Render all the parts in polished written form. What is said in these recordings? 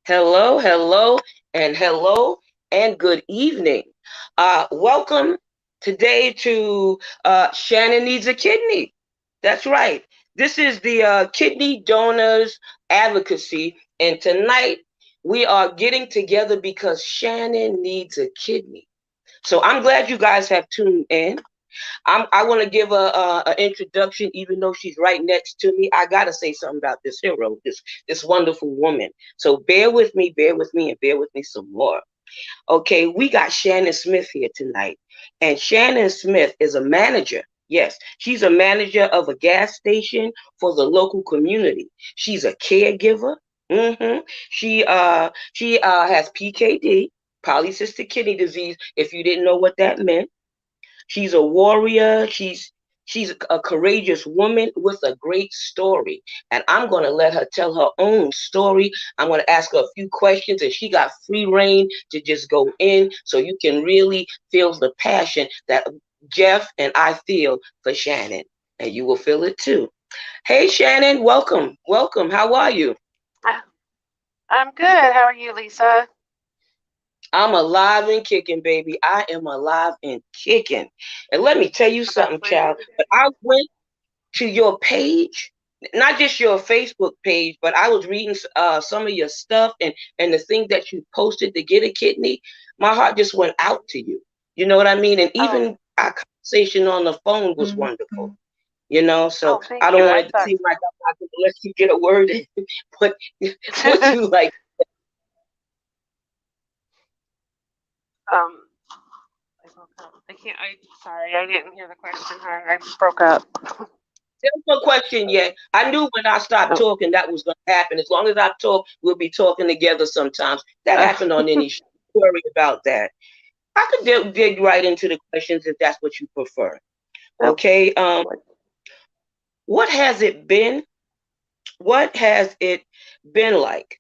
Hello, hello, and good evening. Welcome today to Shannon Needs a Kidney. That's right. This is the Kidney Donors Advocacy, and tonight we are getting together because Shannon needs a kidney. So I'm glad you guys have tuned in. I want to give a introduction, even though she's right next to me. I gotta say something about this hero, this wonderful woman. So bear with me, and bear with me some more. Okay, we got Shannon Smith here tonight, and Shannon Smith is a manager. Yes, she's a manager of a gas station for the local community. She's a caregiver. hmm She has PKD, polycystic kidney disease. If you didn't know what that meant. She's a warrior. She's a courageous woman with a great story. And I'm going to let her tell her own story. I'm going to ask her a few questions, and she got free reign to just go in so you can really feel the passion that Jeff and I feel for Shannon. And you will feel it too. Hey, Shannon, welcome. Welcome. How are you? I'm good. How are you, Lisa? I'm alive and kicking, baby. I am alive and kicking. And let me tell you something, child. But I went to your page, not just your Facebook page, but I was reading some of your stuff and the things that you posted to get a kidney. My heart just went out to you. You know what I mean? And even our conversation on the phone was wonderful. You know, so I don't want it to seem like I'm not going to let you get a word in, but would you like? I can't. Sorry, I didn't hear the question. I broke up. There's no question yet. I knew when I stopped talking that was going to happen. As long as I talk, we'll be talking together sometimes. That happened on any show. Don't worry about that. I could dig right into the questions if that's what you prefer. Okay. What has it been? What has it been like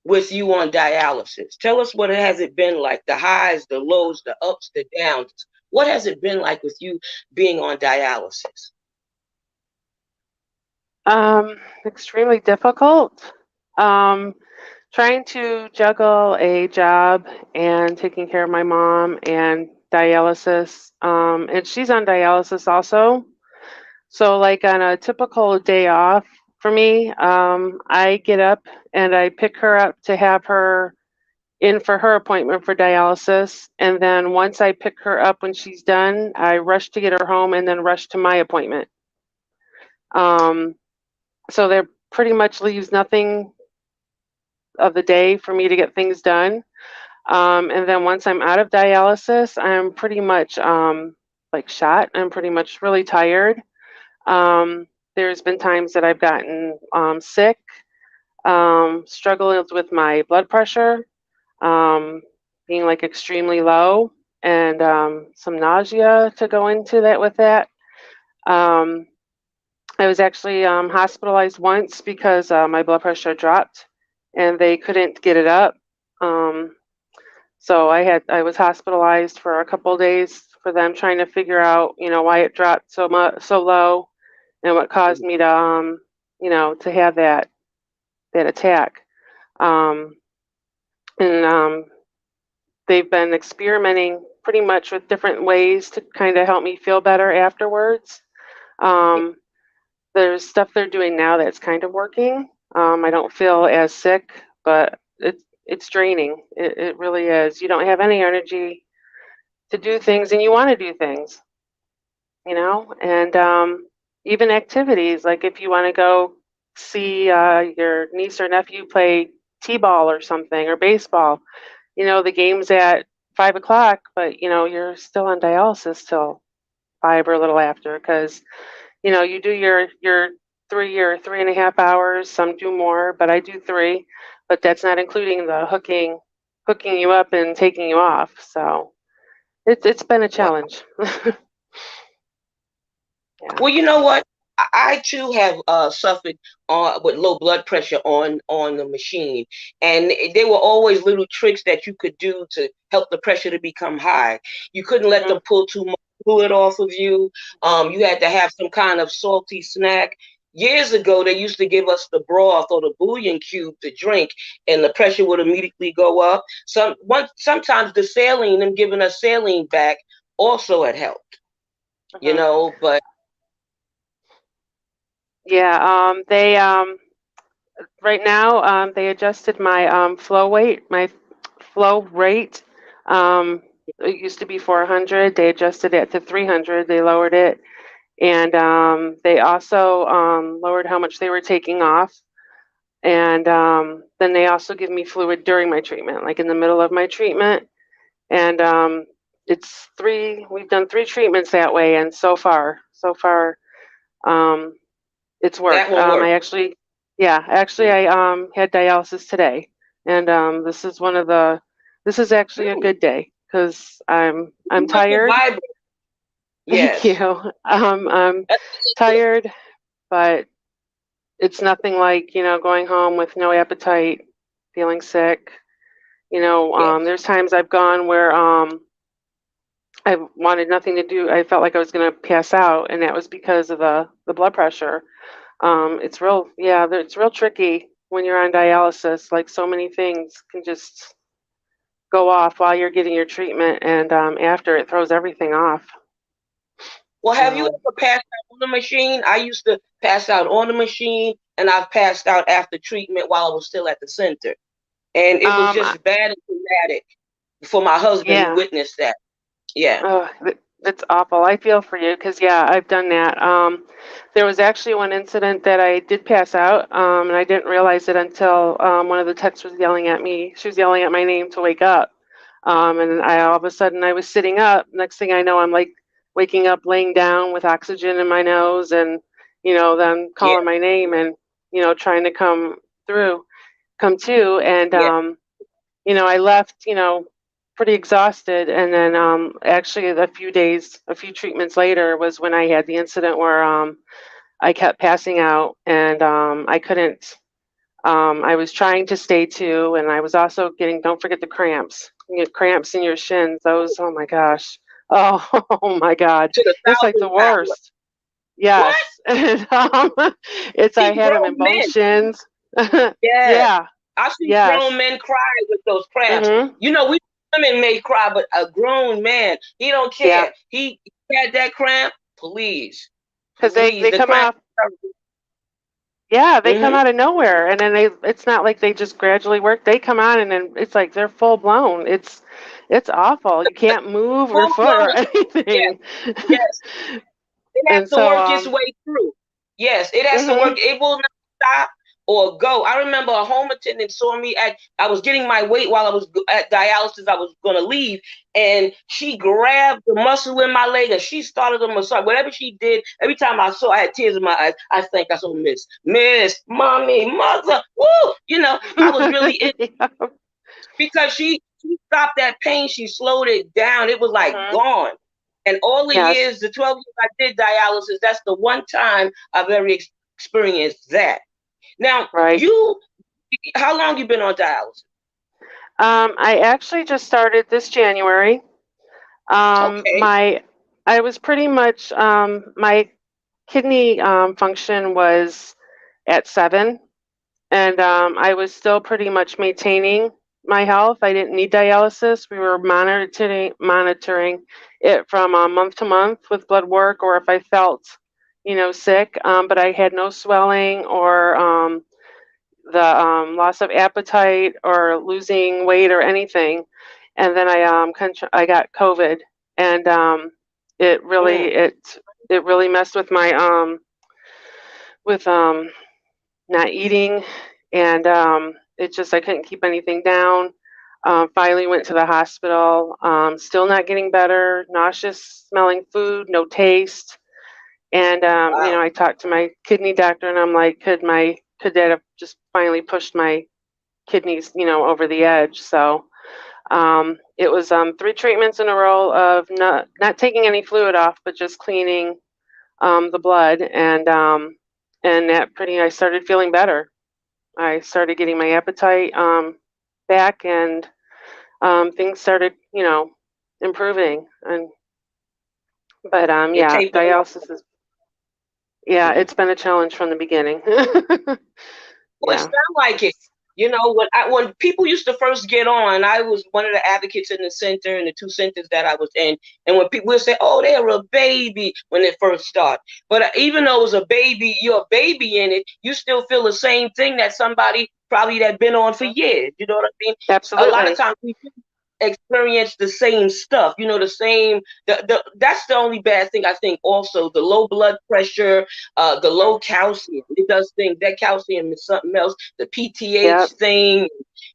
with you on dialysis? Tell us what it has it been like, the highs, the lows, the ups, the downs. What has it been like with you being on dialysis? Extremely difficult. Trying to juggle a job and taking care of my mom and dialysis. And she's on dialysis also. So, like on a typical day off for me, I get up and I pick her up to have her in for her appointment for dialysis. And then once I pick her up when she's done, I rush to get her home and then rush to my appointment. So they're pretty much leaves nothing of the day for me to get things done. And then once I'm out of dialysis, I'm pretty much like shot. I'm pretty much really tired. Um, there's been times that I've gotten sick, struggled with my blood pressure, um, being like extremely low, and some nausea to go into that with that. Um, I was actually hospitalized once because my blood pressure dropped and they couldn't get it up. Um, so I was hospitalized for a couple of days for them trying to figure out, why it dropped so low and what caused me to to have that attack. Um, and they've been experimenting pretty much with different ways to kind of help me feel better afterwards. Um, there's stuff they're doing now that's kind of working. I don't feel as sick, but it's draining. It really is. You don't have any energy to do things, and you want to do things, and even activities like if you want to go see your niece or nephew play t-ball or something or baseball. The game's at 5 o'clock, but you're still on dialysis till 5 or a little after because you do your 3 or 3.5 hours. Some do more, but I do 3. But that's not including the hooking you up and taking you off. So it's been a Wow. challenge. Yeah. Well, you know what? I too have suffered with low blood pressure on the machine, and there were always little tricks that you could do to help the pressure to become high. You couldn't let Hmm. them pull too much fluid off of you. You had to have some kind of salty snack. Years ago, they used to give us the broth or the bouillon cube to drink, and the pressure would immediately go up. Sometimes the saline, them giving us saline back, also had helped. Hmm. But Yeah. They right now they adjusted my flow rate. Um, it used to be 400. They adjusted it to 300. They lowered it, and they also lowered how much they were taking off. And then they also give me fluid during my treatment, like in the middle of my treatment. And it's 3. We've done 3 treatments that way, and so far, um, it's that worked. one worked. Actually, I had dialysis today, and this is actually a Mm, good day because I'm you must have tired. vibrated. Thank Yes. you. I'm tired, but it's nothing like going home with no appetite, feeling sick. Yes. There's times I've gone where I wanted nothing to do. I felt like I was going to pass out, and that was because of the blood pressure. It's real, yeah, it's real tricky when you're on dialysis. Like so many things can just go off while you're getting your treatment, and after it throws everything off. Well, have you So, ever passed out on the machine? I used to pass out on the machine, and I've passed out after treatment while I was still at the center. And it was um, I- just bad and traumatic for my husband who yeah. witnessed that. Yeah. Oh, that's awful. I feel for you because, yeah, I've done that. There was actually one incident that I did pass out, and I didn't realize it until one of the techs was yelling at me. She was yelling at my name to wake up. And all of a sudden I was sitting up. Next thing I know, I'm like waking up, laying down with oxygen in my nose, and, then Yeah. calling my name and, trying to come to. And, Yeah. I left, pretty exhausted. And then actually a few treatments later was when I had the incident where I kept passing out and I couldn't, I was trying to stay too. And I was also getting, don't forget the cramps. You get cramps in your shins. Those, oh my gosh. Oh, oh my God. To the It's like the 1,000 power. worst. What? Yes. And, I Seen had them grown in both men. shins. Yes. Yeah. I've seen grown Yes. men cry with those cramps. Hmm. We women may cry, but a grown man, he don't Yeah. care. He had that cramp. Please, Because please. they The come cramp. off. Yeah, they come Mm-hmm. out of nowhere, and then it's not like they just gradually work. They come on, and then it's like they're full blown. It's awful. You can't move your Full foot or blown. Yes, anything. yes. It has And to so, work its way through. Yes, it has to work. mhm, It will not stop or go. I remember a home attendant saw me I was getting my weight while I was at dialysis. I was going to leave, and she grabbed the muscle in my leg and she started the massage. Whatever she did, every time I saw, I had tears in my eyes. I think I saw Miss, Mommy, Mother, woo! I was really in Yeah. because she stopped that pain. She slowed it down. It was like Mhm. gone. And all the Yes, years, the 12 years I did dialysis, that's the one time I've ever experienced that. Now, right. how long you been on dialysis? I actually just started this January. Okay. My I was pretty much my kidney function was at 7, and I was still pretty much maintaining my health. I didn't need dialysis. We were monitoring it from month to month with blood work, or if I felt, sick. But I had no swelling or the loss of appetite or losing weight or anything. And then I got COVID, and it really Mm. it really messed with my with not eating, and it just I couldn't keep anything down. Finally went to the hospital. Still not getting better. Nauseous, smelling food, no taste. And Wow. I talked to my kidney doctor, and I'm like, could that have just finally pushed my kidneys, over the edge? So it was 3 treatments in a row of not taking any fluid off, but just cleaning the blood, and I started feeling better. I started getting my appetite back, and things started, improving. And but It yeah, tapered off. dialysis is yeah, Mhm. it's been a challenge from the beginning. Well, it Yeah. sounds like it. When people used to first get on, I was one of the advocates in the center and the two centers that I was in. And when people would say, "Oh, they're a baby," when they first start, but even though it was a baby, you're a baby in it, you still feel the same thing that somebody probably that been on for Mhm. years. You know what I mean? A lot of Absolutely. times we experience the same stuff, the same that's the only bad thing I think. Also the low blood pressure, the low Mhm. calcium, it does things. That calcium is something else, the Yeah. PTH thing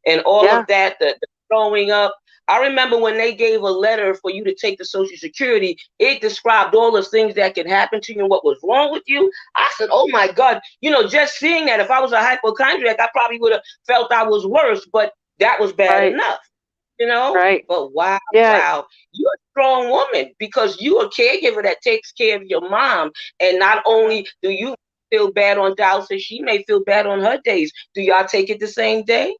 and all Yeah. of that, the throwing up. I remember when they gave a letter for you to take the Social Security, it described all the things that could happen to you and what was wrong with you. I said, oh my God, just seeing that, if I was a hypochondriac, I probably would have felt I was worse, but that was bad Right. enough, you know? Right. But wow, Yeah. wow, you're a strong woman because you're a caregiver that takes care of your mom. And not Mhm. only do you feel bad on dialysis, she may feel bad on her days. Do y'all take it the same day?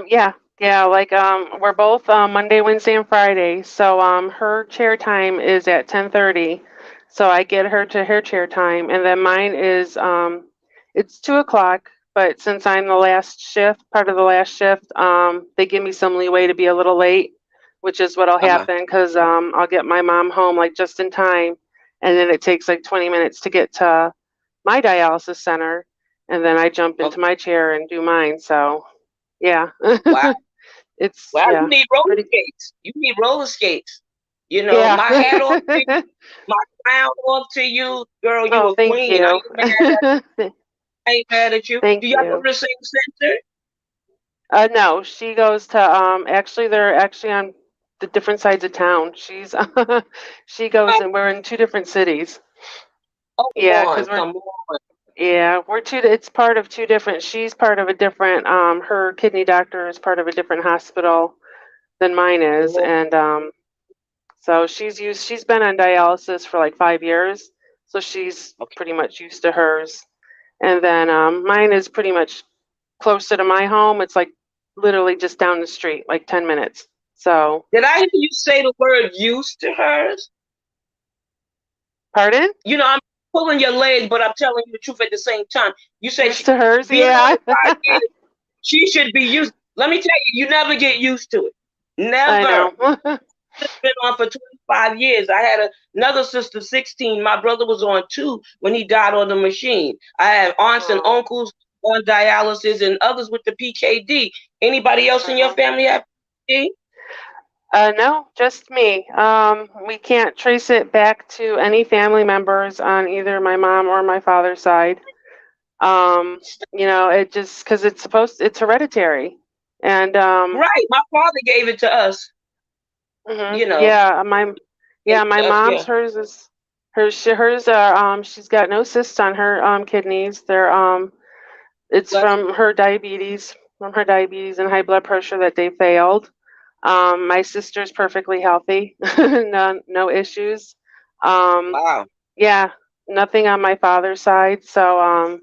Yeah, yeah, like we're both Monday, Wednesday, and Friday. So her chair time is at 10:30. So I get her to her chair time, and then mine is it's 2 o'clock. But since I'm the last shift, part of the last shift, they give me some leeway to be a little late, which is what'll Uh-huh. happen because I'll get my mom home like just in time, and then it takes like 20 minutes to get to my dialysis center, and then I jump Okay. into my chair and do mine. So. Yeah. Wow. It's Well, you yeah, need roller pretty skates. You need roller skates. yeah. My hat off to you, my crown off to you, girl. You Oh, a thank queen. you. I ain't mad at you. Do Thank y'all go you. to the same center? No, she goes to actually they're actually on the different sides of town. She goes Oh, and we're in 2 different cities. come Yeah, on, because come on. we're it's part of two different she's part of a different her kidney doctor is part of a different hospital than mine is. Lord, And so she's been on dialysis for like 5 years. So she's okay. pretty much used to hers. And then mine is pretty much closer to my home. It's like literally just down the street, like 10 minutes. So, Did I hear you say the word used to hers? pardon? I'm pulling your leg, but I'm telling you the truth at the same time. You said Used to hers? being on Yeah. it 5 years, she should be used. Let me tell you, you never get used to it. I Never. know. Been on for 25 years. I had another sister, 16. My brother was on two when he died on the machine. I have aunts and Oh, uncles on dialysis and others with the PKD. Anybody else in your mhm. family have PKD? No, just me. We can't trace it back to any family members on either my mom or my father's side. It just because it's hereditary, and Right. My father gave it to us, mhm, you know. yeah, Gave it my to us, mom's yeah. hers is hers she's got no cysts on her kidneys. It's Bless from her diabetes and high blood pressure that they failed. My sister's perfectly healthy, no issues. Um, wow. yeah, nothing on my father's side. So,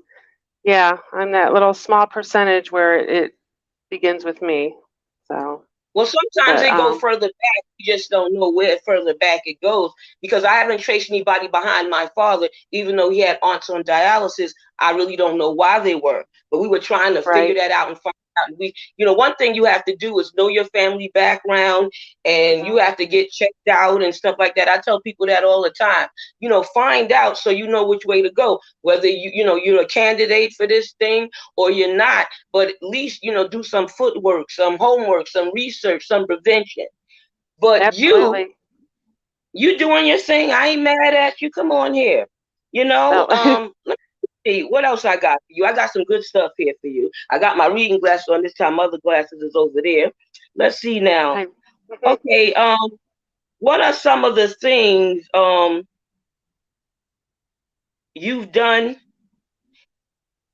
yeah, I'm that little small percentage where it begins with me. So, Well, sometimes but they go further back. You just don't know where further back it goes because I haven't traced anybody behind my father, even though he had aunts on dialysis. I really don't know why they were, but we were trying to figure right. that out and find out. One thing you have to do is know your family background, and you Mhm. have to get checked out and stuff like that. I tell people that all the time. Find out so you know which way to go. Whether you're a candidate for this thing or you're not, but at least do some footwork, some homework, some research, some prevention. But Absolutely. you doing your thing. I ain't mad at you. Come on here. No. Let me see what else I got for you. I got some good stuff here for you. I got my reading glasses on this time. Other glasses is over there. Let's see now. I, mhm. Okay. What are some of the things you've done?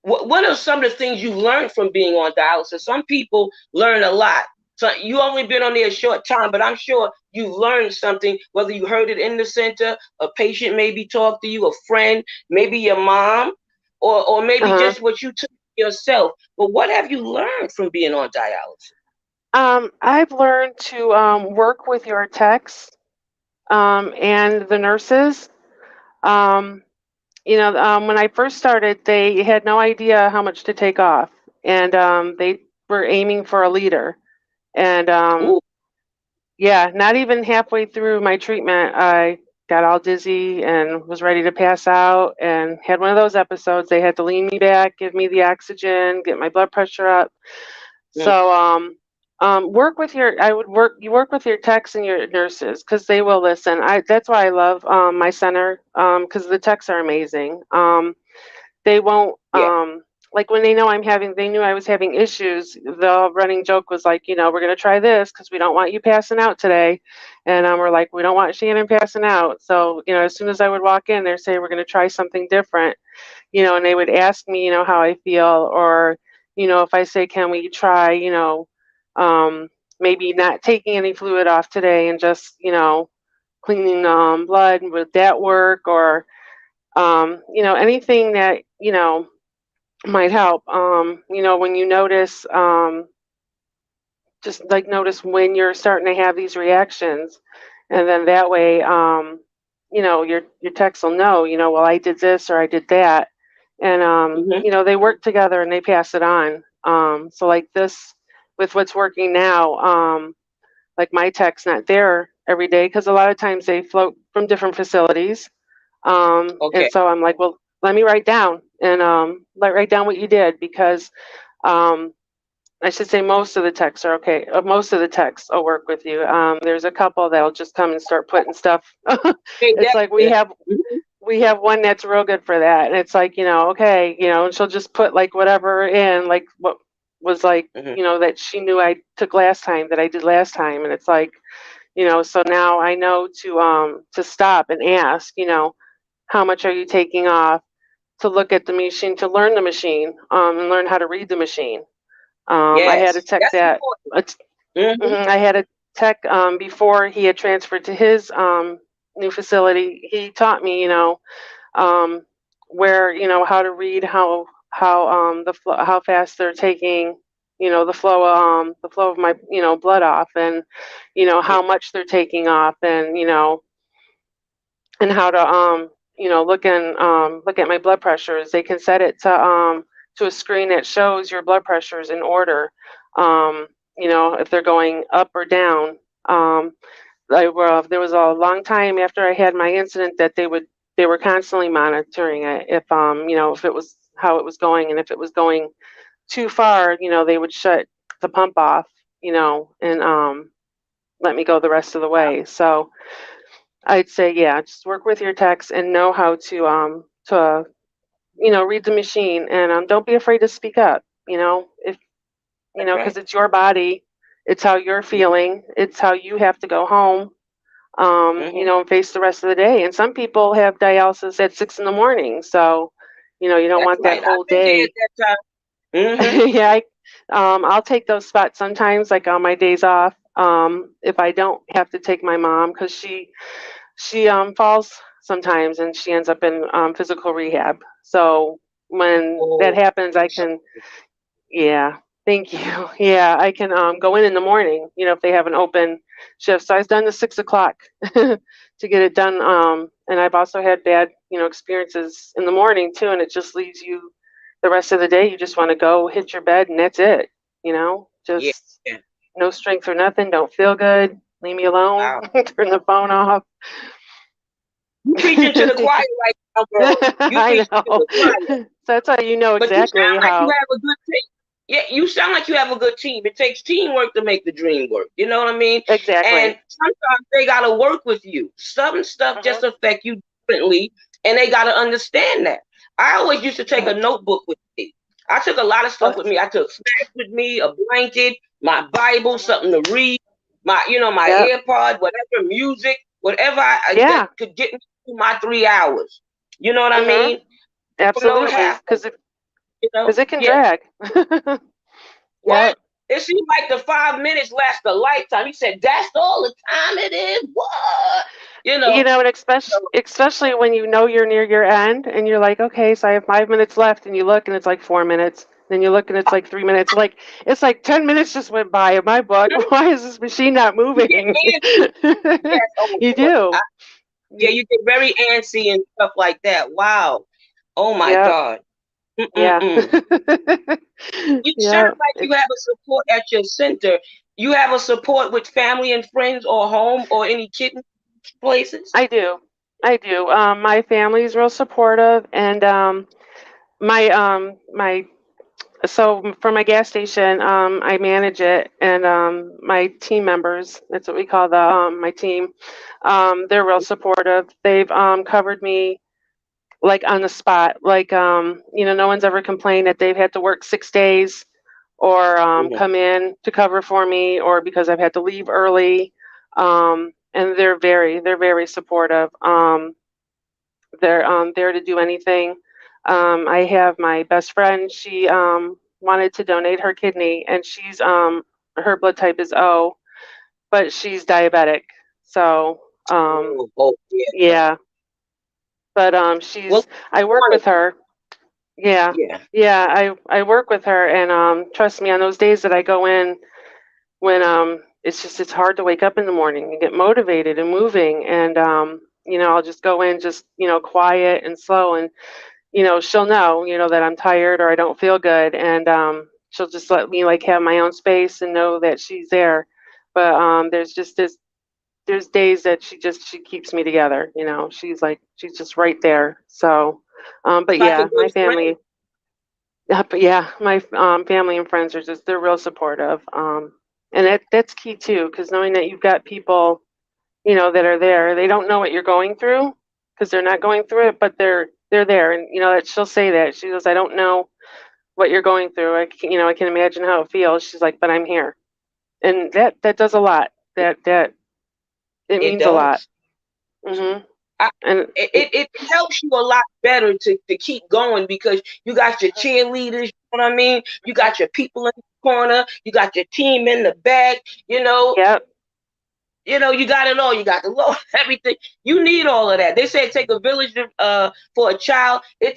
What are some of the things you learned from being on dialysis? Some people learn a lot. So you only been on there a short time, but I'm sure you learned something, whether you heard it in the center, a patient maybe talked to you, a friend, maybe your mom, or maybe Uh-huh. just what you took yourself. But what have you learned from being on dialysis? I've learned to work with your techs and the nurses. Um, when I first started, they had no idea how much to take off, and they were aiming for a liter. And Ooh, yeah, not even halfway through my treatment, I got all dizzy and was ready to pass out, and had one of those episodes. They had to lean me back, give me the oxygen, get my blood pressure up. mm, So, work with you work with your techs and your nurses because they will listen. That's why I love my center because the techs are amazing. They won't yeah, like when they know they knew I was having issues. The running joke was like, we're gonna try this because we don't want you passing out today, and we're like, we don't want Shannon passing out. So, as soon as I would walk in, they'd say we're gonna try something different, and they would ask me, how I feel, or, if I say, can we try, um, maybe not taking any fluid off today and just, cleaning blood, would that work? Or, anything that, might help. When you notice, just like notice when you're starting to have these reactions, and then that way, your techs will know, well, I did this or I did that, and hmm they work together and they pass it on. So like this with what's working now, like my tech's not there every day because a lot of times they float from different facilities, and okay, so I'm like, well, let me write down and write down what you did because um, I should say most of the texts are okay. Most of the texts will work with you. There's a couple that'll just come and start putting stuff. hey, It's like mhm, we have one that's real good for that, and it's like, okay, and she'll just put like whatever in, like what was like, mhm, that she knew I took last time, that I did last time, and it's like, so now I know to stop and ask, how much are you taking off, to look at the machine, to learn the machine, and learn how to read the machine. I had a yes, tech that's a t- important. I had a tech before he had transferred to his new facility. He taught me, um, where, how to read, how fast they're taking, the flow of my, blood off, and hmm how much they're taking off, and and how to look at my blood pressures. They can set it to a screen that shows your blood pressures in order. If they're going up or down. There was a long time after I had my incident that they were constantly monitoring it. If it was how it was going, and if it was going too far, they would shut the pump off, and let me go the rest of the way. So I'd say, yeah, just work with your techs and know how to read the machine, and don't be afraid to speak up. If That's because right. it's your body, it's how you're Yeah. feeling, it's how you have to go home, Mm-hmm. and face the rest of the day. And some people have dialysis at 6 in the morning, so you don't That's want that right. I've whole been there at day. that time. Mm-hmm. Yeah, I'll take those spots sometimes, like on my days off. If I don't have to take my mom, because she falls sometimes and she ends up in physical rehab. So when that Oh, happens, I can, yeah, thank you. Yeah, I can go in the morning, if they have an open shift. So I've done the 6 o'clock to get it done. And I've also had bad, experiences in the morning too, and it just leaves you the rest of the day. You just want to go hit your bed and that's it. yeah. Just Yeah. no strength or nothing. Don't feel good. Leave me alone. Wow. Turn the phone off. You preaching to the choir right now, girl. You I preaching to know. the choir. So that's how you know But you exactly sound like you how. have a good team. Yeah, you sound like you have a good team. It takes teamwork to make the dream work. You know what I mean? And Exactly. sometimes they gotta work with you. Some stuff Hmm. just affect you differently, and they gotta understand that. I always used to take a Hmm. notebook with me. I took a lot of Oh, stuff with that's me. I good. took snacks with me, a blanket, my Bible, Hmm. something to read, my Yep. AirPod, whatever music, whatever that Yeah. could get me through my 3 hours. You know what I Hmm. mean? No Absolutely. half of Because it. You know? it can Yeah. drag. What? Yep. It seemed like the 5 minutes last a lifetime. He said, "That's all the time it is." What? You know. And So, especially when you're near your end and you're like, okay, so I have 5 minutes left, and you look and it's like 4 minutes. Then you look and it's like 3 minutes. Like it's like 10 minutes just went by in my book. Why is this machine not you get moving? antsy. Yes. Oh You Lord. do. Yeah, you get very antsy and stuff like that. Wow. Oh my Yep. God. Yeah. Mm-mm-mm. You sound Yeah. like you have a support at your center. You have a support with family and friends or home or any kitten places. I do. I do. My family's real supportive, and my so for my gas station, I manage it, and my team members, that's what we call my team. They're real supportive. They've covered me like on the spot. Like no one's ever complained that they've had to work 6 days or Mhm. come in to cover for me, or because I've had to leave early. And they're very supportive. They're there to do anything. I have my best friend. She wanted to donate her kidney, and her blood type is O, but she's diabetic. So Oh, yeah. yeah, but Well, I work one of with her. Yeah, yeah. yeah, I work with her, and trust me, on those days that I go in, when it's hard to wake up in the morning and get motivated and moving, and I'll just go in just quiet and slow, and she'll know that I'm tired or I don't feel good, and she'll just let me like have my own space and know that she's there. But there's days that she keeps me together. She's just right there. So but Like a yeah, good friend. my family and friends are just they're real supportive. And that's key too, because knowing that you've got people that are there, they don't know what you're going through because they're not going through it, but they're there. And that she'll say that she goes, I don't know what you're going through. I can imagine how it feels. She's like, but I'm here, and that does a lot. That it It means a lot. does. Hmm. I, And it helps you a lot better to keep going because you got your cheerleaders, you know what I mean? You got your people in the corner, you got your team in the back, you know, yep. you got it all. You got the Lord, everything. You need all of that. They say it take a village for a child. It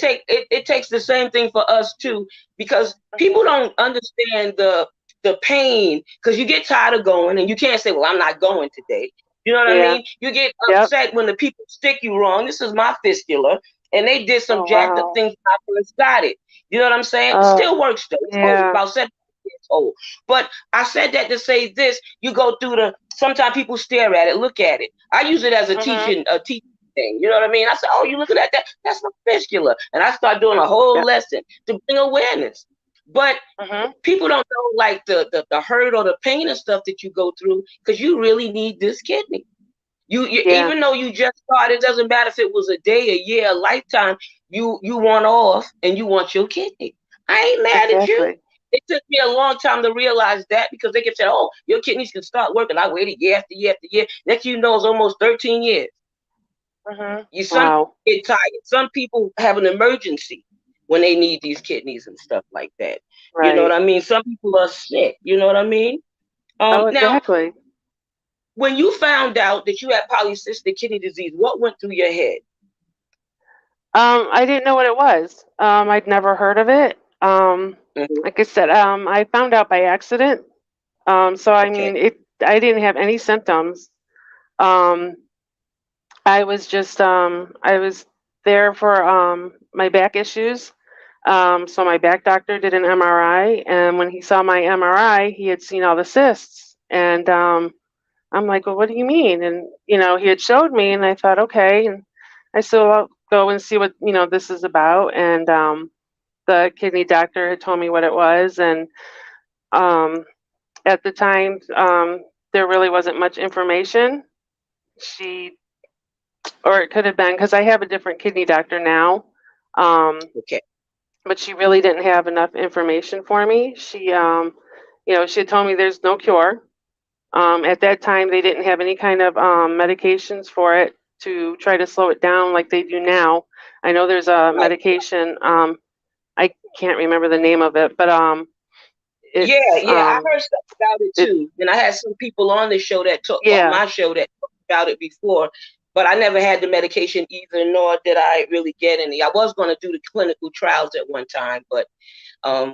takes the same thing for us too, because people don't understand the pain. Because you get tired of going, and you can't say, "Well, I'm not going today." You know what I Yeah. mean? You get Yep. upset when the people stick you wrong. This is my fistula, and they did some Oh jacked up wow. things when I first got it. You know what I'm saying? It Oh still works though. It's old, yeah. about 7 years old. But I said that to say this: you go through the. Sometimes people stare at it, look at it. I use it as Mhm. a teaching thing. You know what I mean? I said, "Oh, you looking at that? That's my fistula," and I start doing a whole Yep. lesson to bring awareness. But Mhm. people don't know like the hurt or the pain and stuff that you go through because you really need this kidney. You Yeah, even though you just started, it doesn't matter if it was a day, a year, a lifetime. You want off and you want your kidney. I ain't mad at you. exactly. It took me a long time to realize that because they kept saying, "Oh, your kidneys can start working." I waited year after year after year. Next, thing you know, it's almost 13 years. Some people Wow. get tired. Some people have an emergency when they need these kidneys and stuff like that. You know what Right. I mean? Some people are sick. You know what I mean? Oh, Now, exactly. when you found out that you had polycystic kidney disease, what went through your head? I didn't know what it was. I'd never heard of it. Hmm. Like I said, I found out by accident. So I Okay. mean, I didn't have any symptoms. Um, I was there for my back issues. So my back doctor did an MRI, and when he saw my MRI, he had seen all the cysts. And I'm like, well, what do you mean? And he had showed me, and I thought, okay. And I said, well, I'll go and see what this is about. And the kidney doctor had told me what it was, and um, at the time, there really wasn't much information. She, or it could have been because I have a different kidney doctor now. Um, Okay. but she really didn't have enough information for me. She had told me there's no cure. At that time, they didn't have any kind of medications for it to try to slow it down like they do now. I know there's a Right. medication. I can't remember the name of it, but Yeah, it's yeah. I heard stuff about it it too, and I had some people on the show that talk on yeah, my show that talked about it before. But I never had the medication either, nor did I really get any. I was going to do the clinical trials at one time, but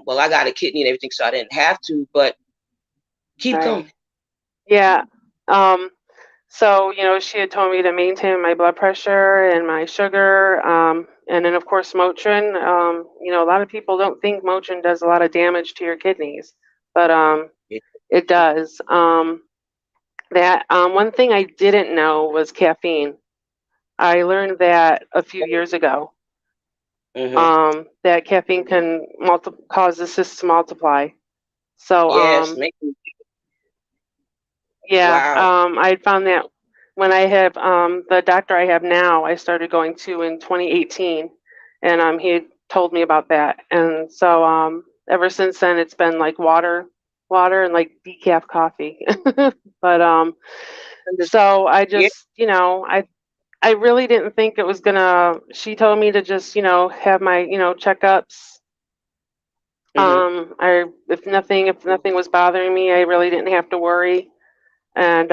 well, I got a kidney and everything, so I didn't have to. But keep right, going. yeah. Um, So, she had told me to maintain my blood pressure and my sugar, and then of course Motrin. A lot of people don't think Motrin does a lot of damage to your kidneys, but it does. That one thing I didn't know was caffeine. I learned that a few years ago. Mm-hmm. That caffeine can cause the cysts to multiply. So, Yes, make me. yeah, Wow. I found that when I have the doctor I have now, I started going to in 2018, and he had told me about that, and so ever since then it's been like water, and like decaf coffee. But so I Yeah. just I really didn't think it was gonna. She told me to just have my checkups. Mm-hmm. If nothing was bothering me, I really didn't have to worry, and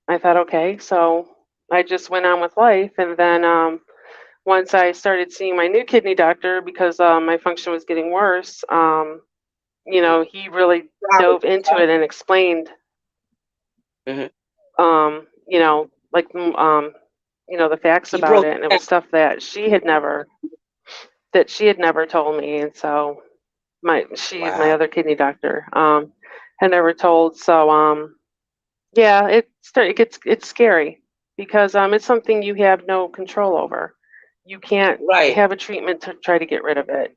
I thought, okay, so I just went on with life. And then once I started seeing my new kidney doctor because my function was getting worse, he really dove into it and explained, Mm-hmm. the facts He about broke it. And it it was stuff that she had never told me. And so she's down. my Wow. other kidney doctor, had never told. So, yeah, it's scary because it's something you have no control over. You can't Right. have a treatment to try to get rid of it.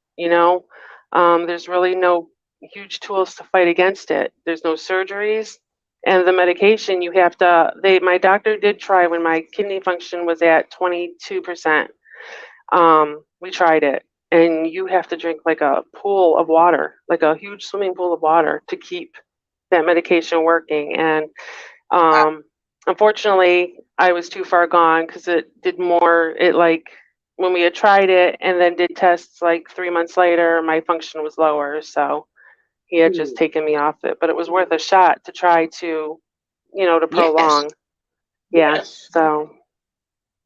There's really no huge tools to fight against it. There's no surgeries, and the medication you have to. My doctor did try when my kidney function was at 22%. We tried it, and you have to drink like a pool of water, like a huge swimming pool of water, to keep that medication working. And Wow. um, unfortunately, I was too far gone because it did more. It like when we had tried it and then did tests like 3 months later, my function was lower. So he had just Hmm. taken me off it, but it was worth a shot to try to Yes. prolong. Yeah. Yes. So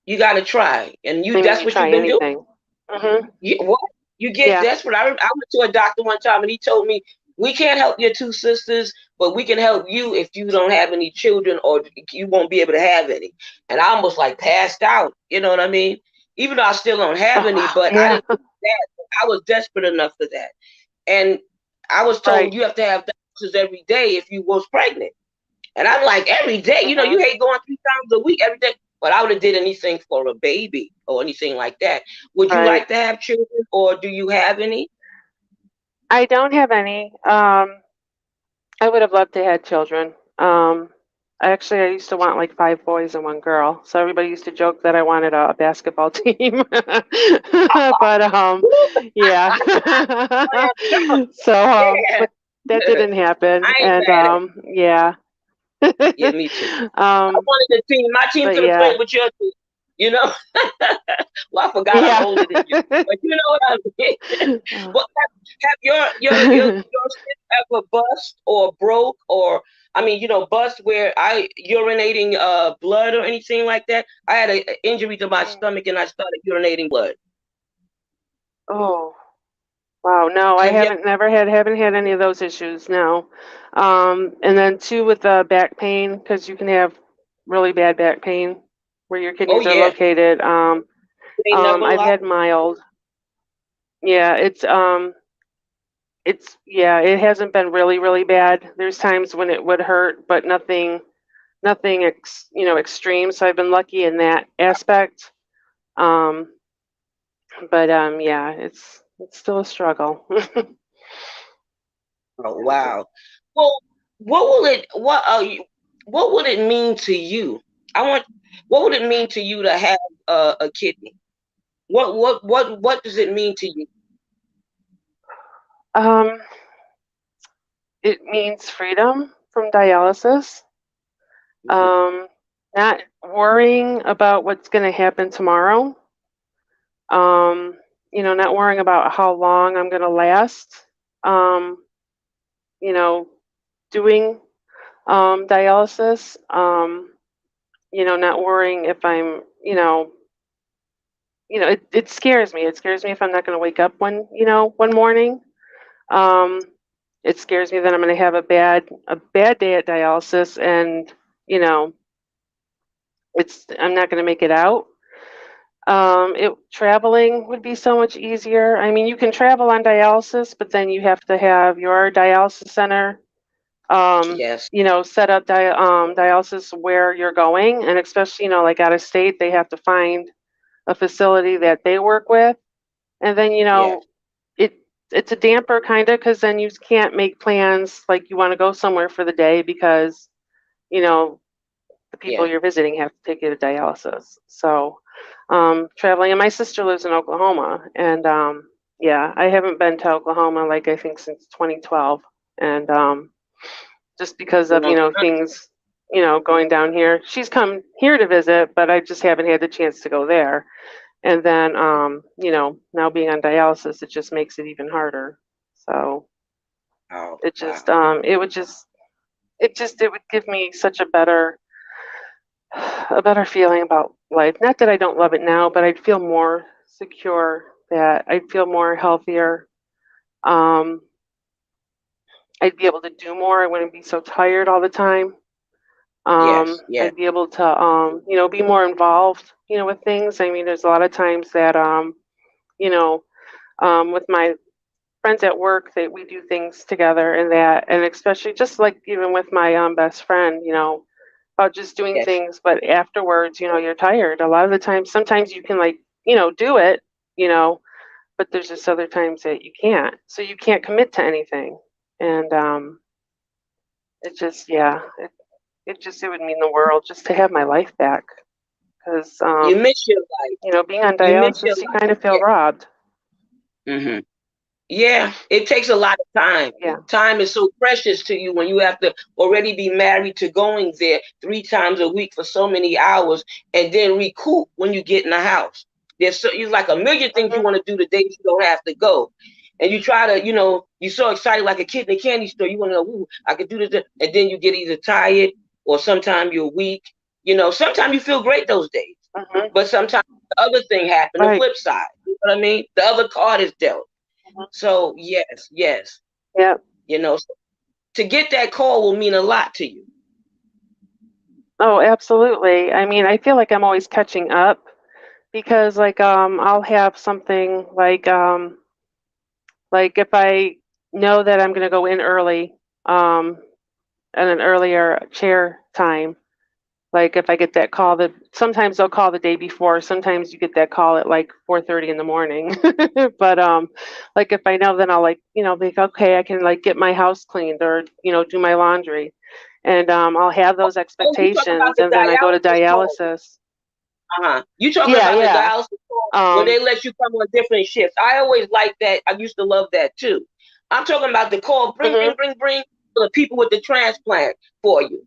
You got to try, and I you. mean, That's you what you've try been doing. anything. Hmm. What? You get Yeah. desperate. I went to a doctor one time and he told me, we can't help your two sisters, but we can help you if you don't have any children or you won't be able to have any. And I almost like passed out. You know what I mean? Even though I still don't have Oh, any, wow. but I Yeah. didn't do that. I was desperate enough for that. And I was told Right. you have to have dialysis every day if you was pregnant. And I'm like, every day, you Hmm. hate going 3 times a week, every day. But I would have did anything for a baby or anything like that. Would you Right. like to have children or do you have any? I don't have any. I would have loved to have children. Actually, I used to want like 5 boys and 1 girl. So everybody used to joke that I wanted a basketball team. But yeah. So Yeah. but that didn't I happen. ain't And mad at it. yeah. Yeah, me too. I um wanted a team. My team but could have yeah. played with your team. You know? Well, I forgot I'm Yeah. older than you. But you know what I mean? Oh. Well, have your skin ever bust or broke or I mean, bust where I urinating blood or anything like that? I had an injury to my stomach and I started urinating blood. Oh. Wow, no, I Have you? haven't had any of those issues, no. And then two with the back pain, because you can have really bad back pain where your Oh kidneys are yeah, located. they never I've lie. had mild. Yeah, yeah, it hasn't been really, really bad. There's times when it would hurt, but nothing extreme. So I've been lucky in that aspect. Um, but yeah, it's still a struggle. Oh wow. Well, what would it mean to you? I want what would it mean to you to have a kidney? What does it mean to you? Um, it means freedom from dialysis. Mhm. Um, not worrying about what's going to happen tomorrow. Um, not worrying about how long I'm going to last. Um, you know, doing dialysis. Not worrying if I'm, it scares me. It scares me if I'm not going to wake up one morning. Um, it scares me that I'm going to have a bad day at dialysis, and you know, I'm not going to make it out. Traveling would be so much easier. I mean, you can travel on dialysis, but then you have to have your dialysis center, Yes, set up dialysis where you're going, and especially, like out of state, they have to find a facility that they work with, and then yes, it it's a damper kind of because then you can't make plans like you want to go somewhere for the day because you know the people yeah. you're visiting have to take you to dialysis. So traveling, and my sister lives in Oklahoma, and yeah, I haven't been to Oklahoma like I think since 2012, and just because of Long time. things going down here. She's come here to visit, but I just haven't had the chance to go there. And then now being on dialysis, it just makes it even harder. So Oh it just wow. it would give me such a better feeling about life. Not that I don't love it now, but I'd feel more secure, that I'd feel more healthier. Um, I'd be able to do more. I wouldn't be so tired all the time. Yes, yes, I'd be able to be more involved, with things. I mean, there's a lot of times that you know, with my friends at work that we do things together, and especially just like even with my best friend, about just doing yes, things, but afterwards, you're tired. A lot of the time, sometimes you can like, do it, you know, but there's just other times that you can't. So you can't commit to anything. And it just, yeah, it would mean the world just to have my life back. Because, you miss your life. being on You miss your dialysis, you life. kind of feel Yeah. robbed. Hmm. Yeah, it takes a lot of time. Yeah. Time is so precious to you when you have to already be married to going there 3 times a week for so many hours and then recoup when you get in the house. There's like a million things you Hmm. want to do the days you don't have to go. And you try to, you're so excited like a kid in a candy store. You want to know, ooh, I could do this. And then you get either tired or sometimes you're weak. Sometimes you feel great those days. Hmm. But sometimes the other thing happens, the Right. flip side. You know what I mean? The other card is dealt. Mhm. So yes, yes, Yeah. so to get that call will mean a lot to you. Oh, absolutely. I mean, I feel like I'm always catching up because like I'll have something like if I know that I'm going to go in early um at an earlier chair time, like if I get that call, that sometimes they'll call the day before, sometimes you get that call at like 4:30 in the morning. But like if I know, then I'll like, be like, okay, I can like get my house cleaned or, do my laundry. and I'll have those Oh, you talking about expectations, the and then I go to dialysis call? dialysis. You talking Yeah, about the yeah. dialysis call where Um, they let you come on different shifts? I always liked that. I used to love that too. I'm talking about the call, mhm. bring for the people with the transplant for you.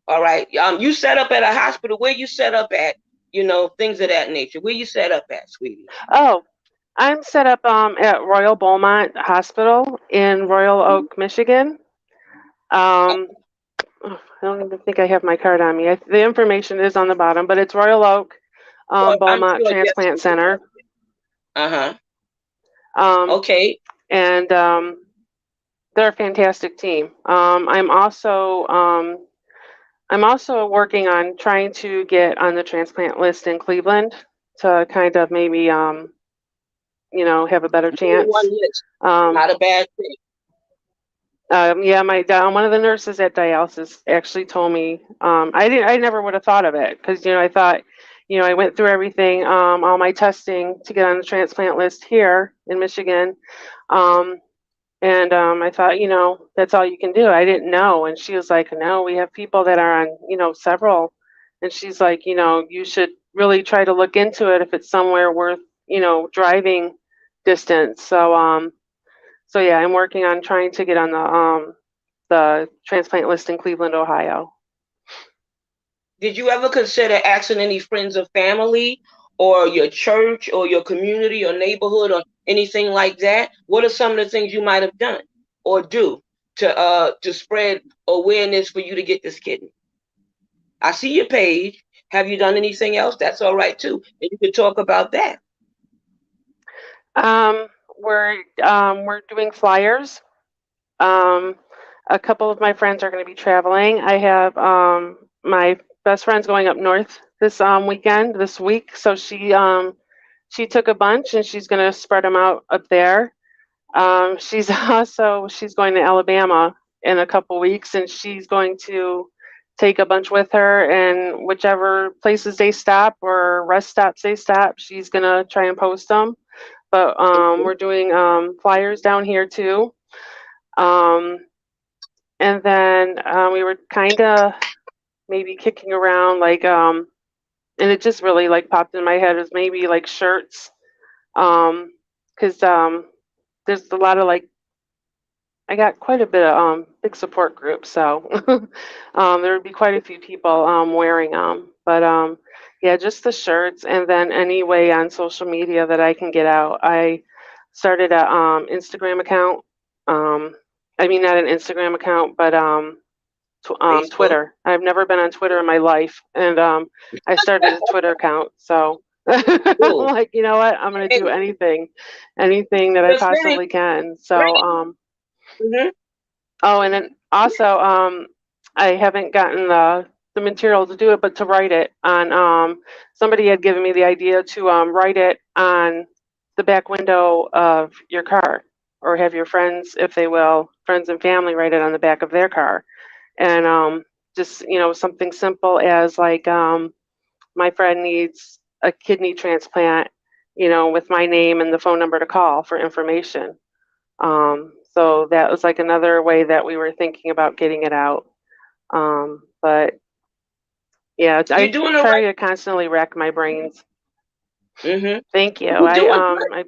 All right. You set up at a hospital. Where you set up at? Things of that nature. Where you set up at, sweetie? Oh, I'm set up at Royal Beaumont Hospital in Royal Oak, Michigan. Um, oh, I don't even think I have my card on me. The information is on the bottom, but it's Royal Oak I'm Beaumont sure Transplant Jessica. Center. Uh-huh. Um, Okay. and they're a fantastic team. I'm also working on trying to get on the transplant list in Cleveland to kind of maybe have a better Number chance. one list. Um, Not a bad thing. yeah, one of the nurses at dialysis actually told me, I never would have thought of it because I thought, I went through everything, all my testing to get on the transplant list here in Michigan. Um, And I thought, that's all you can do. I didn't know. And she was like, no, we have people that are on, several. And she's like, you should really try to look into it if it's somewhere worth, driving distance. So yeah, I'm working on trying to get on the transplant list in Cleveland, Ohio. Did you ever consider asking any friends or family or your church or your community or neighborhood or anything like that? What are some of the things you might have done or do to spread awareness for you to get this kidney? I see your page. Have you done anything else? That's all right too. And you could talk about that. Um, we're doing flyers. Um, a couple of my friends are going to be traveling. I have my best friend's going up north this this week, so she took a bunch and she's going to spread them out up there. She's going to Alabama in a couple weeks, and she's going to take a bunch with her, and whichever places they stop or rest stops they stop, she's going to try and post them. But we're doing flyers down here too. Um, and then we were kind of maybe kicking around like, and it just really like popped in my head was maybe like shirts, because there's a lot of like I got quite a bit of big support group, so there would be quite a few people wearing them. But yeah, just the shirts, and then any way on social media that I can get out. I started a Instagram account. Um, I mean, not an Instagram account, but Facebook. Twitter. I've never been on Twitter in my life, and I started a Twitter account. So I'm Cool. like, you know what? I'm gonna Hey, do anything that I just possibly can. bring So it. Hmm. oh, and then also, I haven't gotten the material to do it, but to write it on. Somebody had given me the idea to write it on the back window of your car, or have your friends, if they will, friends and family, write it on the back of their car, and just something simple as like, my friend needs a kidney transplant, with my name and the phone number to call for information. So that was like another way that we were thinking about getting it out. But yeah, You're I doing the try right. to constantly rack my brains. Hmm. Thank you. You're doing good. I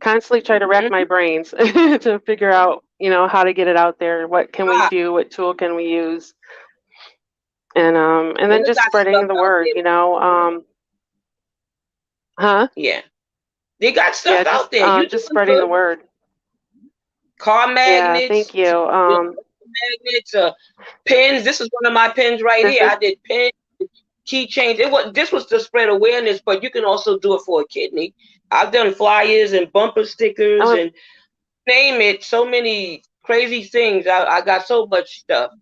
constantly try to rack my Hmm. brains to figure out, how to get it out there. What can we Ah, do? What tool can we use? And well, then they just got stuff spreading the out word, there. huh? Yeah, they got Yeah, stuff out there. You're just doing spreading the good. word. Car Yeah, magnets, thank you. magnets, pins. This is one of my pins right This here. is I did pins, keychains. This was to spread awareness, but you can also do it for a kidney. I've done flyers and bumper stickers um, and name it. So many crazy things. I got so much stuff.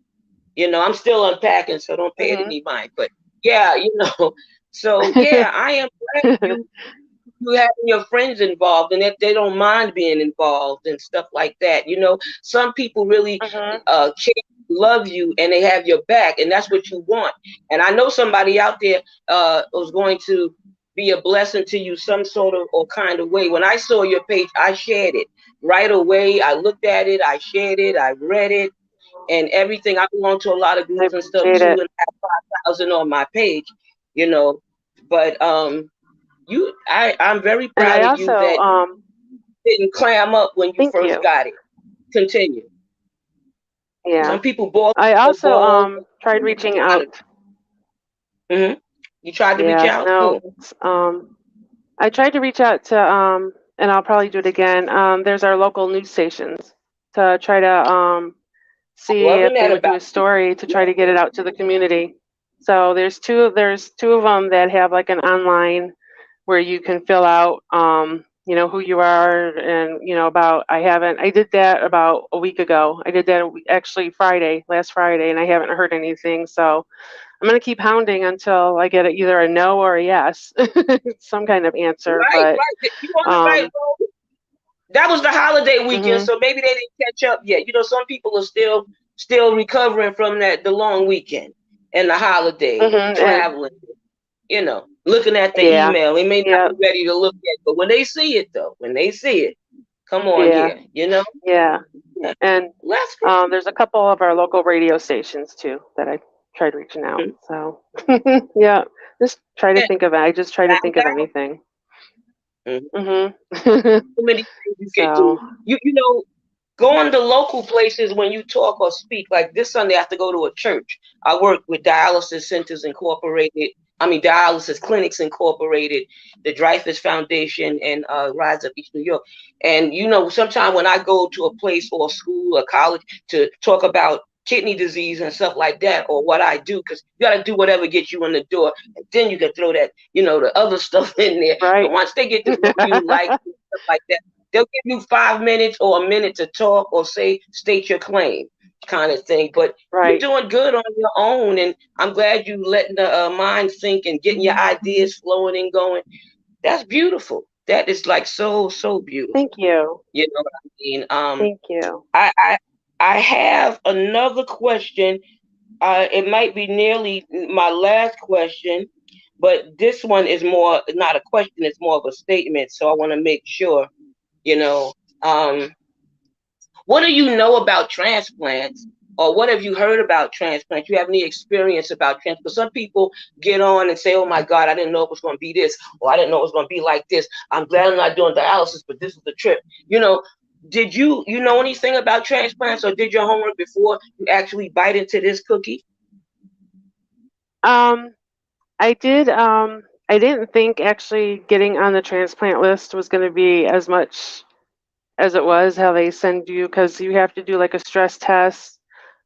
I'm still unpacking, so don't pay it mhm. any mind. But yeah, So yeah, I am glad you having your friends involved and that they don't mind being involved and stuff like that. Some people really Mhm. care, love you, and they have your back, and that's what you want. And I know somebody out there was going to be a blessing to you some sort of or kind of way. When I saw your page, I shared it right away. I looked at it, I shared it, I read it, and everything. I belong to a lot of I groups and stuff appreciate too, it. and I have 5,000 on my page, you know. But I'm very And I proud of you also, that didn't clam up when you thank first you. got it. Continue. Yeah. Some people ball I their also balls. tried reaching out. Mm-hmm. You tried to reach Yeah, out? no, Who? I tried to reach out to, and I'll probably do it again. There's our local news stations to try to see Loving if they that would do about a story to try to get it out to the community. So there's two of them that have like an online where you can fill out, who you are and, about, I did that about a week ago. I did that actually last Friday, and I haven't heard anything. So I'm going to keep hounding until I get either a no or a yes, some kind of answer. Right, But, right. You on the right um, road. That was the holiday weekend, mhm, so maybe they didn't catch up yet. Some people are still recovering from the long weekend and the holiday and traveling. Looking at the yeah, email, they may not yeah, be ready to look at, but when they see it, though, when they see it, come on yeah, here. yeah. Yeah. And Let's there's a couple of our local radio stations too that I tried reaching out. go. So yeah, just try to Yeah, think of it. I just try to think of down. anything. Mhm. hmm So many things you can do. so Going to local places when you talk or speak. Like this Sunday, I have to go to a church. I work with Dialysis Centers Incorporated. I mean, Dialysis Clinics Incorporated, the Dreyfus Foundation, and Rise Up East New York. And sometimes when I go to a place or a school or college to talk about kidney disease and stuff like that, or what I do, because you got to do whatever gets you in the door, and then you can throw that, the other stuff in there. right, And once they get to know you, like stuff like that, they'll give you 5 minutes or a minute to talk or state your claim, kind of thing. But you're right. doing good on your own, and I'm glad you letting the mind think and getting your ideas flowing and going. That's beautiful. That is like so Thank beautiful. you, You know what I mean? thank you. I I, I have another question. It might be nearly my last question, but this one is more not a question; it's more of a statement. So I want to make sure. You know, um, what do you know about transplants? Or what have you heard about transplants? You have any experience about transplants? Because some people get on and say, "Oh my God, I didn't know it was going to be this, or I didn't know it was going to be like this. I'm glad I'm not doing dialysis, but this is the trip." Did you know anything about transplants, or did your homework before you actually bite into this cookie? Um, I did. I didn't think actually getting on the transplant list was going to be as much as it was. How they send you, because you have to do like a stress test,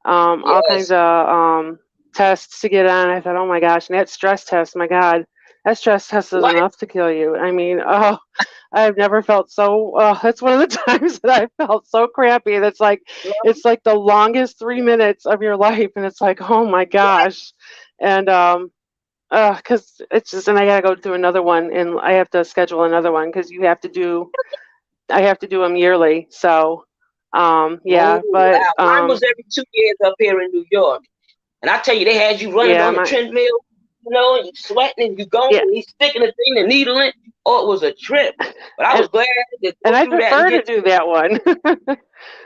all kinds Yes. of tests to get on. I thought, oh my gosh, and that stress test, my God, that stress test is What? enough to kill you. I mean, oh, I've never felt so. That's one of the times that I felt so crappy. That's like, it's like the longest 3 minutes of your life, and it's like, oh my gosh, and because it's just, and I gotta go through another one, and I have to schedule another one because I have to do them yearly. So, Oh, yeah, but wow. Mine was every 2 years up here in New York. And I tell you, they had you running yeah, on the treadmill, and you sweating and you going yeah, and he's sticking the thing, the needle in. Oh, it was a trip. But I and was glad to and go I through that and prefer to get do that one.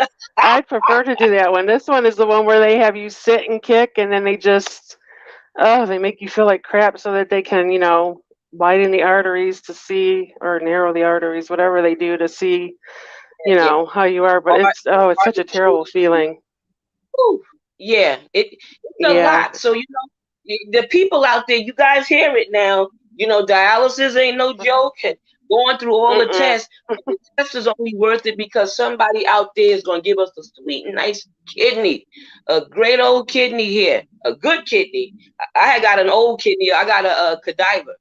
to I prefer to do that one. This one is the one where they have you sit and kick, and then they make you feel like crap so that they can, widen the arteries to see, or narrow the arteries, whatever they do to see, yeah. how you are. But All right, it's such a terrible feeling. whew. Yeah, it's a Yeah. lot. So the people out there, you guys hear it now. Dialysis ain't no Mhm. joke. And going through all the Mm-mm. tests, but the test is only worth it because somebody out there is going to give us a sweet, nice kidney, a great old kidney here, a good kidney. I had got an old kidney. I got a cadaver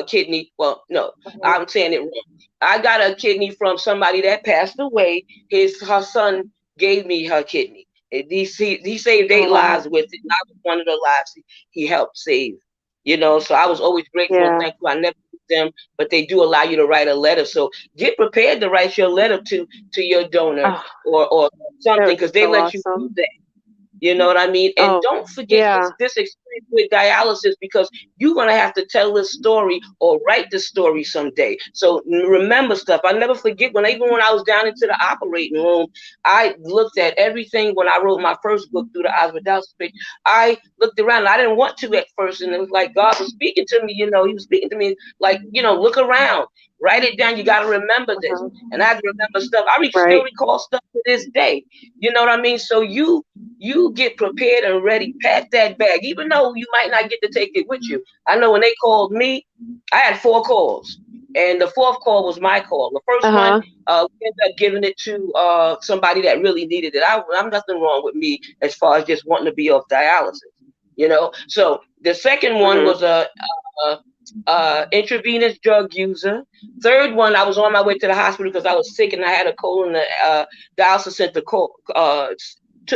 kidney. Well, no, Mhm. I'm saying it wrong. I got a kidney from somebody that passed away. Her son gave me her kidney. He saved Oh eight wow. lives with it, and I was one of the lives he helped save. So I was always grateful and Yeah. thankful. I never used them, but they do allow you to write a letter. So get prepared to write your letter to your donor Oh, or that something would be because they so let you do awesome. that. You know what I mean? And Oh, don't forget yeah. this experience. with dialysis because you're gonna have to tell this story or write the story someday. So remember stuff. I never forget when even when I was down into the operating room, I looked at everything when I wrote my first book through the eyes of a dialysis patient. I looked around. I didn't want to at first, and it was like God was speaking to me. He was speaking to me like, look around, write it down. You got to remember this, and I remember stuff. Still Right. recall stuff to this day. You know what I mean? So you get prepared and ready. Pack that bag, even though you might not get to take it with you. I know when they called me, I had 4 calls, and the fourth call was my call. The first one, Uh-huh. we ended up giving it to somebody that really needed it. I'm nothing wrong with me as far as just wanting to be off dialysis. So the second one Mhm. was a intravenous drug user. Third one, I was on my way to the hospital because I was sick and I had a cold, and the dialysis center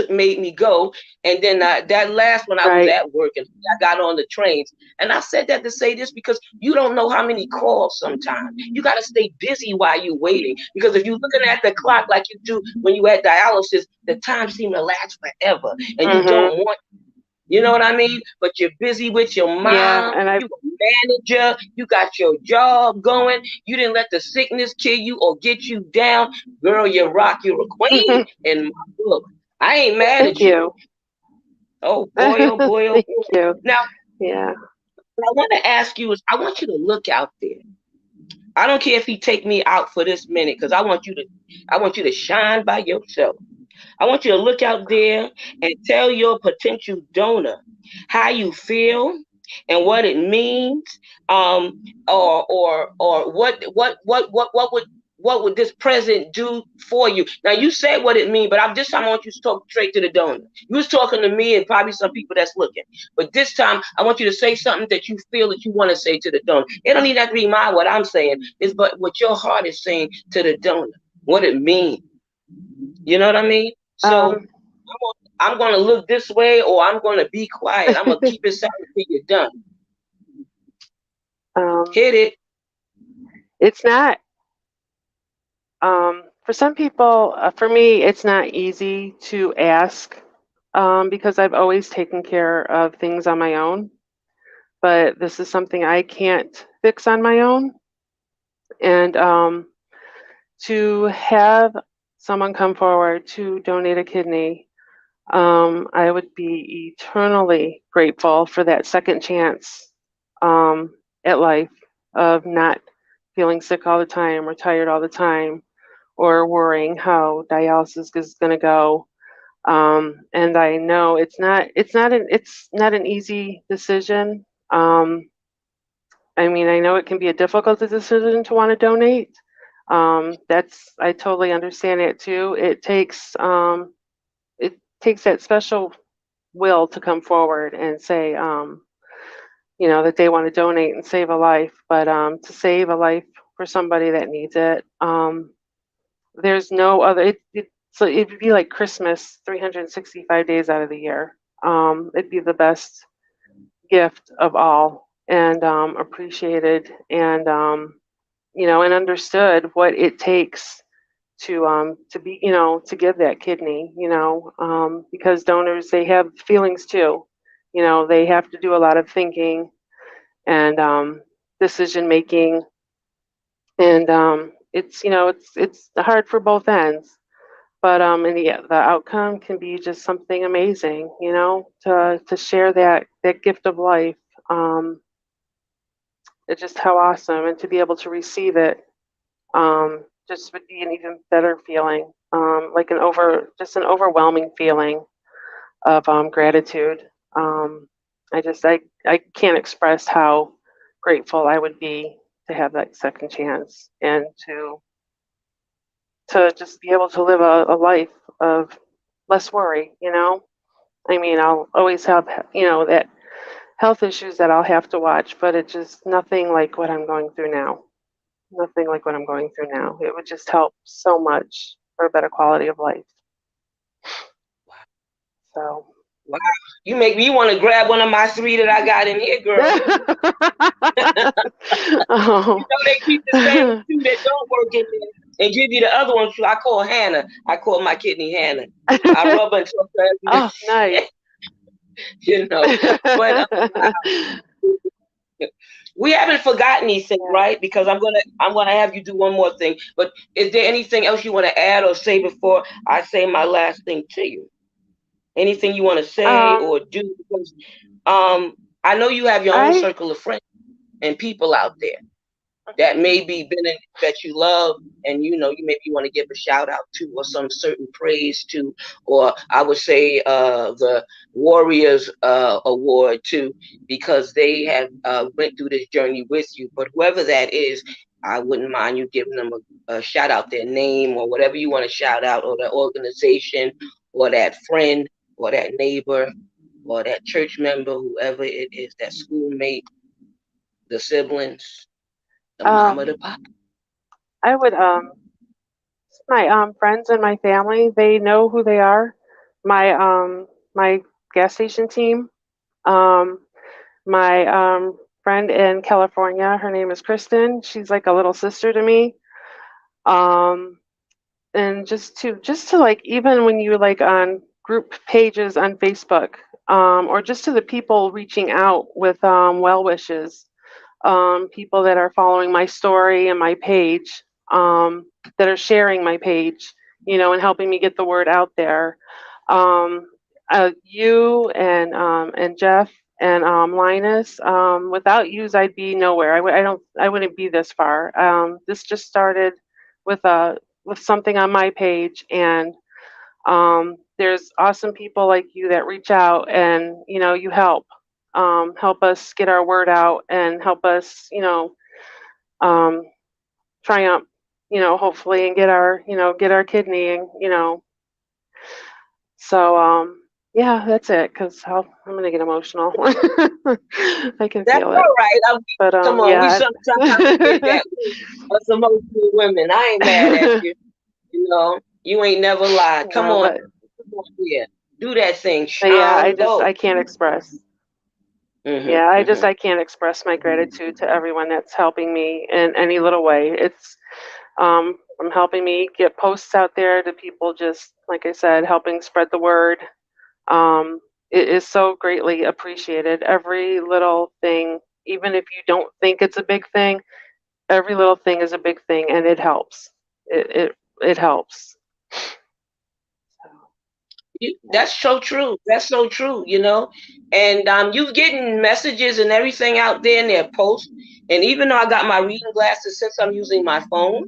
made me go. And then that last one, I was Right. at work and I got on the trains. And I said that to say this because you don't know how many calls sometimes. You got to stay busy while you're waiting, because if you're looking at the clock like you do when you at dialysis, the time seems to last forever, and you don't Mhm. want. You know what I mean? But you're busy with your Yeah, mom. and I You a manager. You got your job going. You didn't let the sickness kill you or get you down. Girl, you rock. You're a queen in my book. I ain't mad thank at you. you. Oh boy, oh boy, oh Thank boy. you. Now, Yeah. what I want to ask you is, I want you to look out there. I don't care if he take me out for this minute, because I want you to shine by yourself. I want you to look out there and tell your potential donor how you feel and what it means, um, or what would this present do for you? Now you said what it means, but this time I want you to talk straight to the donor. You was talking to me and probably some people that's looking, but this time I want you to say something that you feel that you want to say to the donor. It don't even have to be what I'm saying, is but what your heart is saying to the donor, what it means. You know what I mean? So Um I'm gonna look this way, or I'm gonna be quiet. I'm gonna keep it silent till you're done. um Hit it. it's not for some people, for me it's not easy to ask because I've always taken care of things on my own, but this is something I can't fix on my own. And to have someone come forward to donate a kidney, I would be eternally grateful for that second chance at life, of not feeling sick all the time or tired all the time or worrying how dialysis is going to go. And I know it's not an easy decision. Um, I mean, I know it can be a difficult decision to want to donate. I totally understand it too. It takes that special will to come forward and say, that they want to donate and save a life. But to save a life for somebody that needs it, there's no other. So it'd be like Christmas, 365 days out of the year. It'd be the best gift of all, and appreciated, and and understood what it takes to give that kidney, because donors, they have feelings too. They have to do a lot of thinking and decision making, and it's hard for both ends. But and the outcome can be just something amazing, to share that gift of life. Um, it's just how awesome, and to be able to receive it, just would be an even better feeling, like an overwhelming feeling of gratitude. Um, I can't express how grateful I would be to have that second chance, and to just be able to live a life of less worry. I mean, I'll always have that health issues that I'll have to watch, but it's just nothing like what I'm going through now. Nothing like what I'm going through now. It would just help so much for a better quality of life. So. Wow. You make me want to grab one of my 3 that I got in here, girl. Oh. They keep the same 2 that don't work in there and give you the other one. I call Hannah. I call my kidney Hannah. I rub her until Oh, nice. you know. But we haven't forgotten anything, Yeah. right? Because I'm gonna have you do one more thing. But is there anything else you want to add or say before I say my last thing to you? Anything you want to say Um, or do? Because I know you have your own I circle of friends and people out there that maybe been in, that you love, and you maybe want to give a shout out to or some certain praise to, or I would say the Warriors Award too, because they have went through this journey with you. But whoever that is, I wouldn't mind you giving them a shout out, their name or whatever you want to shout out, or that organization or that friend or that neighbor or that church member, whoever it is, that schoolmate, the siblings, the mama, the um papa. I would my friends and my family, they know who they are. My gas station team. Um my friend in California, her name is Kristen. She's like a little sister to me. Um and just to like, even when you like on group pages on Facebook, or just to the people reaching out with well wishes, people that are following my story and my page, that are sharing my page, and helping me get the word out there. Um, you and Jeff and Linus. Without yous, I'd be nowhere. I wouldn't be this far. This just started with a with something on my page, and there's awesome people like you that reach out, and you help us get our word out and help us, um, triumph, hopefully, and get our kidney, and so yeah, that's it. Because I'm gonna get emotional. I can That's feel it. all right. But Come on, we yeah. sometimes we get that way. Us emotional women. I ain't mad at you. You ain't never lied. Come Yeah, on, but come on here. Do that thing, yeah, Shondo. I can't express. Mhm, Yeah, mhm. I can't express my gratitude to everyone that's helping me in any little way. It's from helping me get posts out there to people, just like I said, helping spread the word. Um, it is so greatly appreciated. Every little thing, even if you don't think it's a big thing, every little thing is a big thing, and it helps. It helps. So, yeah. That's so true. That's so true. And you've getting messages and everything out there in their posts. And even though I got my reading glasses, since I'm using my phone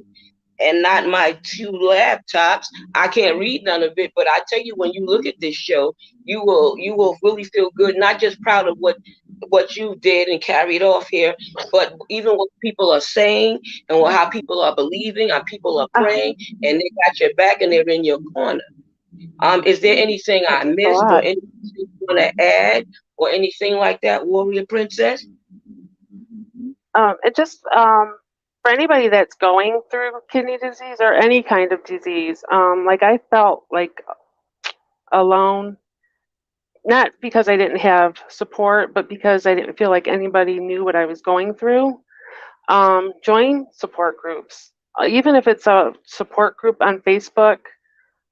and not my two laptops, I can't read none of it. But I tell you, when you look at this show, you will really feel good. Not just proud of what you did and carried off here, but even what people are saying and how people are believing, how people are Ah, praying, and they got your back and they're in your corner. Is there anything it I means a missed or lot. anything you want to add or anything like that, Warrior Princess? It just for anybody that's going through kidney disease or any kind of disease, like I felt like alone, not because I didn't have support, but because I didn't feel like anybody knew what I was going through. Join support groups, even if it's a support group on Facebook,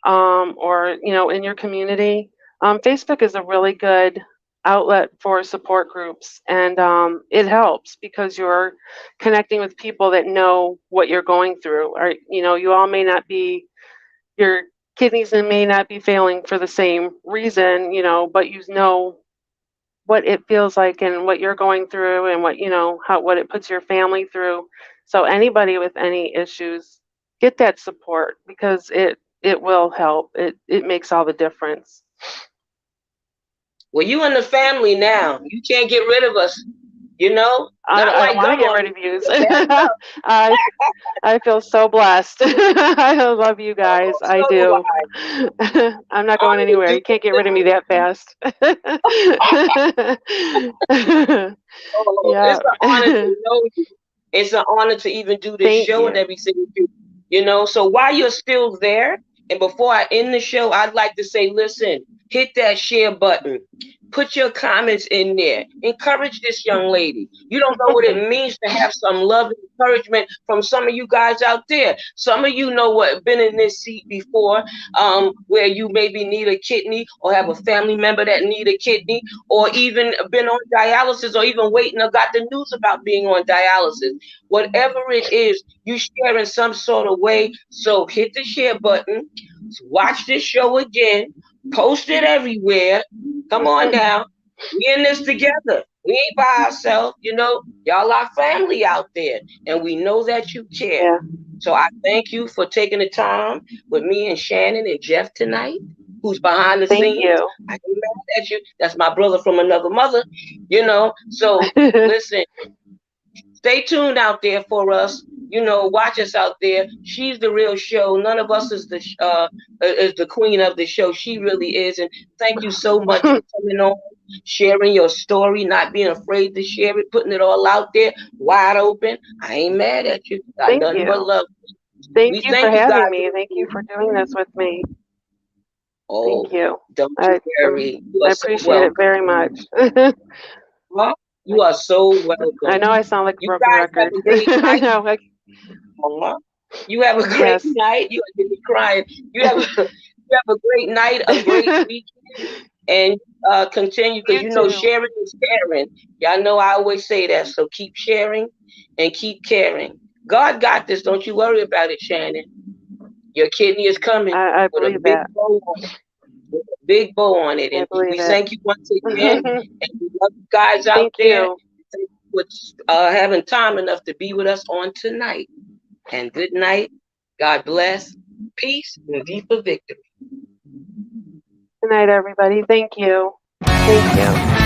or in your community. Facebook is a really good outlet for support groups, and it helps because you're connecting with people that know what you're going through. Or you all may not be your kidneys may not be failing for the same reason, but you know what it feels like and what you're going through, and what it puts your family through. So anybody with any issues, get that support, because it will help. It makes all the difference. Well, you in the family now. You can't get rid of us. Not I don't like want to gum get on rid you. of you. That's up. I I feel so blessed. I love you guys. Oh, I so do do. I. I'm not going Honor to anywhere. do You can't get this. rid of me that fast. Oh, Yeah. it's an honor to know you. It's an honor to even do this Thank show and you. everything with you. So while you're still there, and before I end the show, I'd like to say, listen, hit that share button. Put your comments in there. Encourage this young lady. You don't know what it means to have some love and encouragement from some of you guys out there. Some of you know what been in this seat before, where you maybe need a kidney or have a family member that need a kidney, or even been on dialysis, or even waiting or got the news about being on dialysis. Whatever it is, you share in some sort of way. So hit the share button, watch this show again, post it everywhere. Come on now. We in this together. We ain't by ourselves, you know. Y'all are family out there, and we know that you care. Yeah. So I thank you for taking the time with me and Shannon and Jeff tonight, who's behind the Thank scenes. you. I ain't mad at you. That's my brother from another mother, you know. So listen, stay tuned out there for us. You know, watch us out there. She's the real show. None of us is the queen of the show. She really is. And thank you so much for coming on, sharing your story, not being afraid to share it, putting it all out there, wide open. I ain't mad at you. Got Thank nothing but you. love. Thank We you for thank you guys. having me. Thank you for doing this with me. Oh, Thank you. don't you worry. You I are so appreciate it welcome. very much. Huh? You are so welcome. I know I sound like a You broken guys have record. a great I night. know. You have a great Yes. night. You are getting crying. You have you have a great night, a great weekend, and continue, because You you know too. sharing is caring. Y'all know I always say that. So keep sharing and keep caring. God got this. Don't you worry about it, Shannon. Your kidney is coming I with a believe big that. bow on it. With a big bow on it. I And believe we it. thank you once again. And we love you guys out Thank there. you. Thank you for having time enough to be with us on tonight. And good night. God bless. Peace and deeper victory. Good night, everybody. Thank you. Thank you.